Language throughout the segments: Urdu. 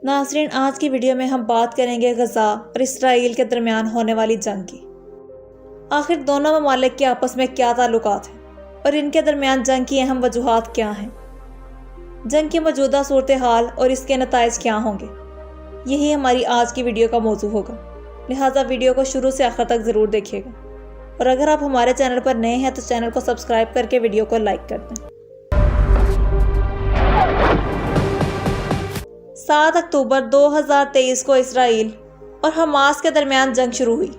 ناظرین، آج کی ویڈیو میں ہم بات کریں گے غزہ اور اسرائیل کے درمیان ہونے والی جنگ کی۔ آخر دونوں ممالک کے آپس میں کیا تعلقات ہیں اور ان کے درمیان جنگ کی اہم وجوہات کیا ہیں؟ جنگ کی موجودہ صورتحال اور اس کے نتائج کیا ہوں گے؟ یہی ہماری آج کی ویڈیو کا موضوع ہوگا، لہٰذا ویڈیو کو شروع سے آخر تک ضرور دیکھیے گا، اور اگر آپ ہمارے چینل پر نئے ہیں تو چینل کو سبسکرائب کر کے ویڈیو کو لائک کر دیں۔ 7 اکتوبر 2023 کو اسرائیل اور حماس کے درمیان جنگ شروع ہوئی۔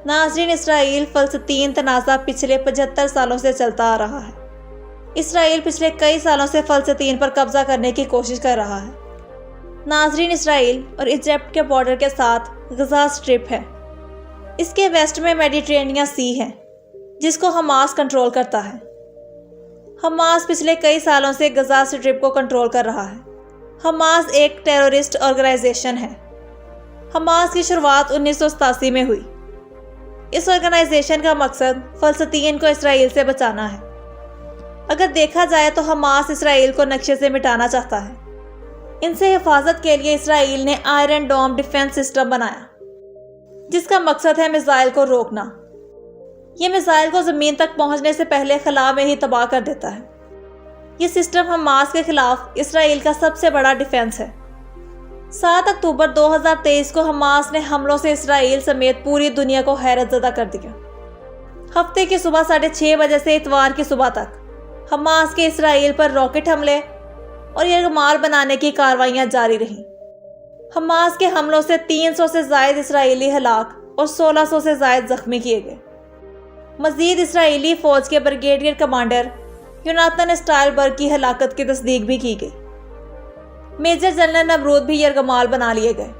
ناظرین، اسرائیل فلسطین تنازع پچھلے 75 سالوں سے چلتا آ رہا ہے۔ اسرائیل پچھلے کئی سالوں سے فلسطین پر قبضہ کرنے کی کوشش کر رہا ہے۔ ناظرین، اسرائیل اور ایجپٹ کے بارڈر کے ساتھ غزہ اسٹرپ ہے۔ اس کے ویسٹ میں میڈیٹرینین سی ہے، جس کو حماس کنٹرول کرتا ہے۔ حماس پچھلے کئی سالوں سے غزہ اسٹرپ کو کنٹرول کر رہا ہے۔ حماس ایک ٹیرورسٹ آرگنائزیشن ہے۔ حماس کی شروعات 1987 میں ہوئی۔ اس آرگنائزیشن کا مقصد فلسطین کو اسرائیل سے بچانا ہے۔ اگر دیکھا جائے تو حماس اسرائیل کو نقشے سے مٹانا چاہتا ہے۔ ان سے حفاظت کے لیے اسرائیل نے آئرن ڈوم ڈیفنس سسٹم بنایا، جس کا مقصد ہے میزائل کو روکنا۔ یہ میزائل کو زمین تک پہنچنے سے پہلے خلا میں ہی تباہ کر دیتا ہے۔ یہ سسٹم حماس کے خلاف اسرائیل کا سب سے بڑا ڈیفنس ہے۔ 7 اکتوبر 2023 کو حماس نے حملوں سے اسرائیل سمیت پوری دنیا کو حیرت زدہ کر دیا۔ ہفتے کی صبح 6:30 بجے سے اتوار کی صبح تک حماس کے اسرائیل پر راکٹ حملے اور یرغمال بنانے کی کارروائیاں جاری رہیں۔ حماس کے حملوں سے 300 سے زائد اسرائیلی ہلاک اور 1600 سے زائد زخمی کیے گئے۔ مزید اسرائیلی فوج کے بریگیڈیئر کمانڈر یوناتان اسٹائلبرگ کی ہلاکت کی تصدیق بھی کی گئی۔ میجر جنرل نمرود بھی یرغمال بنا لیے گئے۔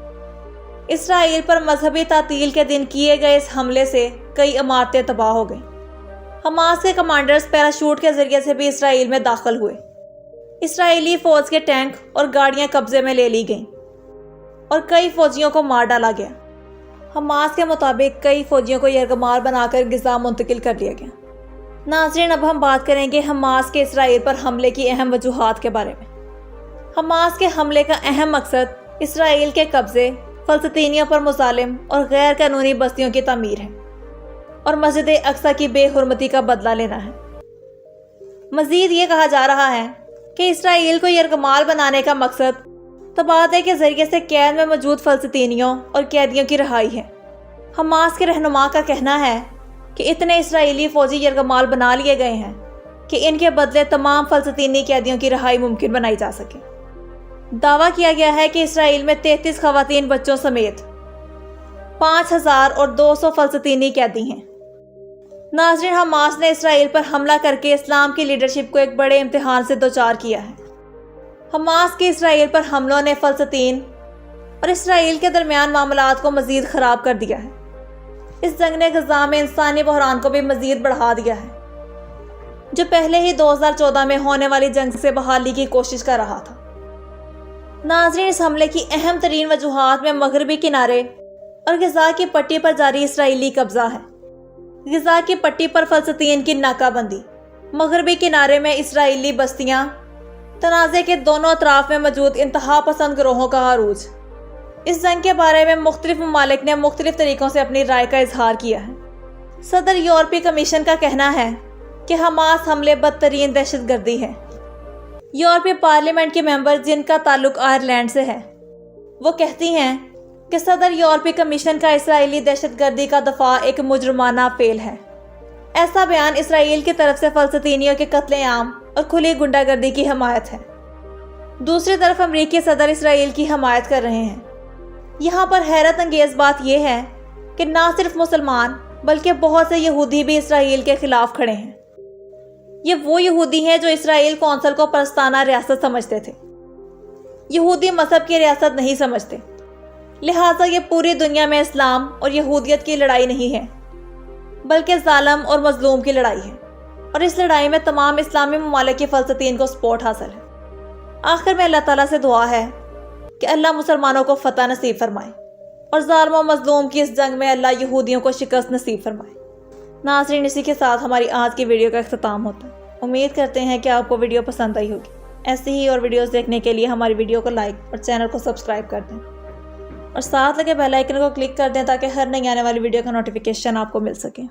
اسرائیل پر مذہبی تعطیل کے دن کیے گئے اس حملے سے کئی عمارتیں تباہ ہو گئیں۔ حماس کے کمانڈرز پیراشوٹ کے ذریعے سے بھی اسرائیل میں داخل ہوئے۔ اسرائیلی فوج کے ٹینک اور گاڑیاں قبضے میں لے لی گئیں اور کئی فوجیوں کو مار ڈالا گیا۔ حماس کے مطابق کئی فوجیوں کو یرغمال بنا کر غزہ منتقل کر دیا گیا۔ ناظرین، اب ہم بات کریں گے حماس کے اسرائیل پر حملے کی اہم وجوہات کے بارے میں۔ حماس کے حملے کا اہم مقصد اسرائیل کے قبضے، فلسطینیوں پر مظالم اور غیر قانونی بستیوں کی تعمیر ہے، اور مسجد اقصی کی بے حرمتی کا بدلہ لینا ہے۔ مزید یہ کہا جا رہا ہے کہ اسرائیل کو یرغمال بنانے کا مقصد تبادلے کے ذریعے سے قید میں موجود فلسطینیوں اور قیدیوں کی رہائی ہے۔ حماس کے رہنما کا کہنا ہے کہ اتنے اسرائیلی فوجی یرغمال بنا لیے گئے ہیں کہ ان کے بدلے تمام فلسطینی قیدیوں کی رہائی ممکن بنائی جا سکے۔ دعویٰ کیا گیا ہے کہ اسرائیل میں 33 خواتین بچوں سمیت 5200 فلسطینی قیدی ہیں۔ ناظرین، حماس نے اسرائیل پر حملہ کر کے اسلام کی لیڈرشپ کو ایک بڑے امتحان سے دوچار کیا ہے۔ حماس کے اسرائیل پر حملوں نے فلسطین اور اسرائیل کے درمیان معاملات کو مزید خراب کر دیا ہے۔ اس جنگ نے غزہ میں انسانی بحران کو بھی مزید بڑھا دیا ہے، جو پہلے ہی 2014 میں ہونے والی جنگ سے بحالی کی کوشش کر رہا تھا۔ ناظرین، اس حملے کی اہم ترین وجوہات میں مغربی کنارے اور غزہ کی پٹی پر جاری اسرائیلی قبضہ ہے۔ غزہ کی پٹی پر فلسطین کی ناکہ بندی، مغربی کنارے میں اسرائیلی بستیاں، تنازع کے دونوں اطراف میں موجود انتہا پسند گروہوں کا عروج۔ اس جنگ کے بارے میں مختلف ممالک نے مختلف طریقوں سے اپنی رائے کا اظہار کیا ہے۔ صدر یورپی کمیشن کا کہنا ہے کہ حماس حملے بدترین دہشت گردی ہے۔ یورپی پارلیمنٹ کے ممبر، جن کا تعلق آئرلینڈ سے ہے، وہ کہتی ہیں کہ صدر یورپی کمیشن کا اسرائیلی دہشت گردی کا دفاع ایک مجرمانہ فعل ہے۔ ایسا بیان اسرائیل کی طرف سے فلسطینیوں کے قتل عام اور کھلی غنڈہ گردی کی حمایت ہے۔ دوسری طرف امریکی صدر اسرائیل کی حمایت کر رہے ہیں۔ یہاں پر حیرت انگیز بات یہ ہے کہ نہ صرف مسلمان بلکہ بہت سے یہودی بھی اسرائیل کے خلاف کھڑے ہیں۔ یہ وہ یہودی ہیں جو اسرائیل کونسل کو پرستانہ ریاست سمجھتے تھے۔ یہودی مذہب کی ریاست نہیں سمجھتے، لہٰذا یہ پوری دنیا میں اسلام اور یہودیت کی لڑائی نہیں ہے، بلکہ ظالم اور مظلوم کی لڑائی ہے، اور اس لڑائی میں تمام اسلامی ممالک کی فلسطین کو سپورٹ حاصل ہے۔ آخر میں اللہ تعالیٰ سے دعا ہے کہ اللہ مسلمانوں کو فتح نصیب فرمائے، اور ظالم و مظلوم کی اس جنگ میں اللہ یہودیوں کو شکست نصیب فرمائے۔ ناظرین، اسی کے ساتھ ہماری آج کی ویڈیو کا اختتام ہوتا ہے۔ امید کرتے ہیں کہ آپ کو ویڈیو پسند آئی ہوگی۔ ایسی ہی اور ویڈیوز دیکھنے کے لیے ہماری ویڈیو کو لائک اور چینل کو سبسکرائب کر دیں اور ساتھ لگے بیل آئیکن کو کلک کر دیں تاکہ ہر نئی آنے والی ویڈیو کا نوٹیفیکیشن آپ کو مل سکے۔